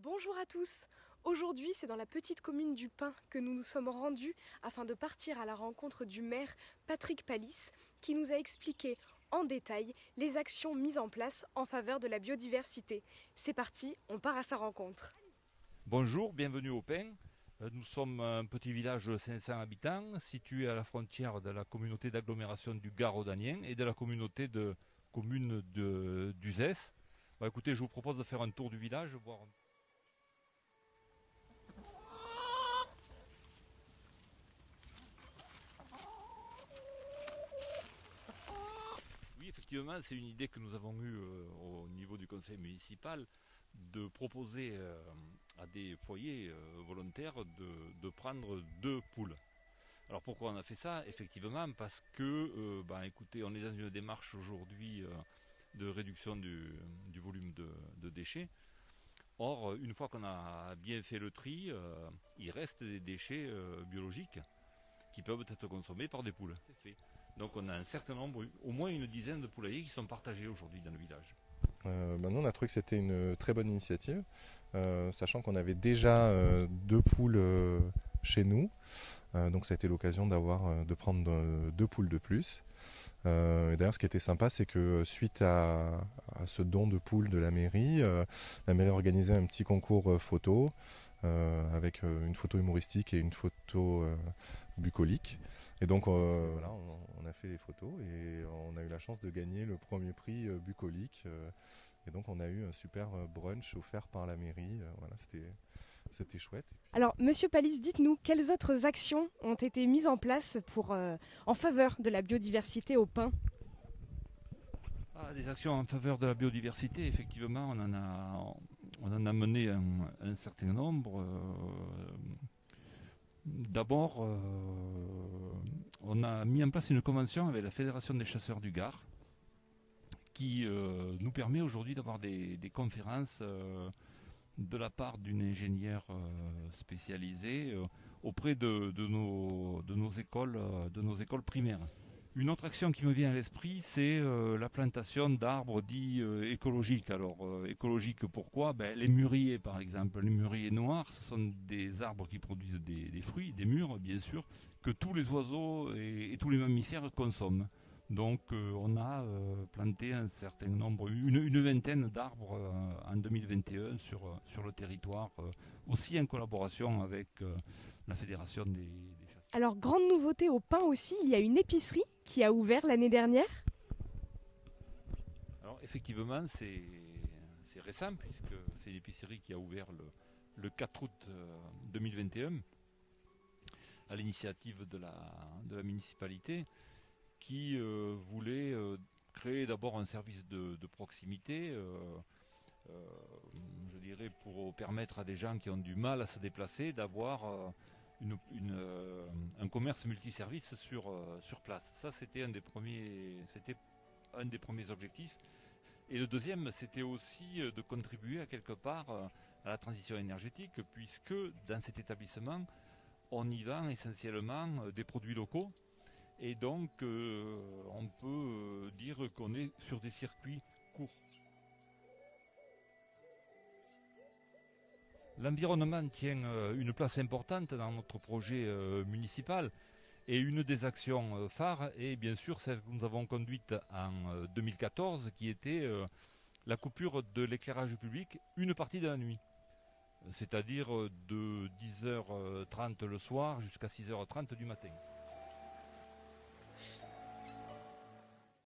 Bonjour à tous. Aujourd'hui, c'est dans la petite commune du Pin que nous nous sommes rendus afin de partir à la rencontre du maire Patrick Palis qui nous a expliqué en détail les actions mises en place en faveur de la biodiversité. C'est parti, on part à sa rencontre. Bonjour, bienvenue au Pin. Nous sommes un petit village de 500 habitants situé à la frontière de la communauté d'agglomération du Gard rhodanien et de la communauté de communes d'Uzès. Écoutez, je vous propose de faire un tour du village, voir. Oui, effectivement, c'est une idée que nous avons eue au niveau du conseil municipal de proposer à des foyers volontaires de prendre 2 poules. Alors pourquoi on a fait ça? Effectivement, parce que, écoutez, on est dans une démarche aujourd'hui de réduction du volume de déchets. Or, une fois qu'on a bien fait le tri, il reste des déchets biologiques qui peuvent être consommés par des poules. Donc on a un certain nombre, au moins une dizaine de poulaillers qui sont partagés aujourd'hui dans le village. Nous, on a trouvé que c'était une très bonne initiative, sachant qu'on avait déjà 2 poules chez nous. Donc ça a été l'occasion de prendre 2 poules de plus. Et d'ailleurs, ce qui était sympa, c'est que suite à ce don de poules de la mairie organisait un petit concours photo avec une photo humoristique et une photo bucolique. Et donc voilà, on a fait les photos et on a eu la chance de gagner le premier prix bucolique. Et donc on a eu un super brunch offert par la mairie. Voilà, c'était chouette. Alors, Monsieur Palis, dites-nous quelles autres actions ont été mises en place en faveur de la biodiversité au Pin. Des actions en faveur de la biodiversité, effectivement, on en a mené un certain nombre. D'abord, on a mis en place une convention avec la Fédération des chasseurs du Gard qui nous permet aujourd'hui d'avoir des conférences de la part d'une ingénieure spécialisée auprès de nos écoles primaires. Une autre action qui me vient à l'esprit, c'est la plantation d'arbres dits écologiques. Alors, écologiques pourquoi? Les mûriers, par exemple. Les mûriers noirs, ce sont des arbres qui produisent des fruits, des mûres, bien sûr, que tous les oiseaux et tous les mammifères consomment. Donc, on a planté un certain nombre, une vingtaine d'arbres en 2021 sur le territoire, aussi en collaboration avec la Fédération des chasseurs. Alors, grande nouveauté au Pin aussi, il y a une épicerie qui a ouvert l'année dernière. Alors effectivement, c'est récent puisque c'est une épicerie qui a ouvert le 4 août 2021 à l'initiative de la municipalité qui voulait créer d'abord un service de proximité, je dirais pour permettre à des gens qui ont du mal à se déplacer d'avoir un commerce multiservice sur place. Ça, c'était un des premiers objectifs. Et le deuxième, c'était aussi de contribuer à quelque part à la transition énergétique, puisque dans cet établissement, on y vend essentiellement des produits locaux. Et donc, on peut dire qu'on est sur des circuits courts. L'environnement tient une place importante dans notre projet municipal. Et une des actions phares est bien sûr celle que nous avons conduite en 2014, qui était la coupure de l'éclairage public une partie de la nuit. C'est-à-dire de 10h30 le soir jusqu'à 6h30 du matin.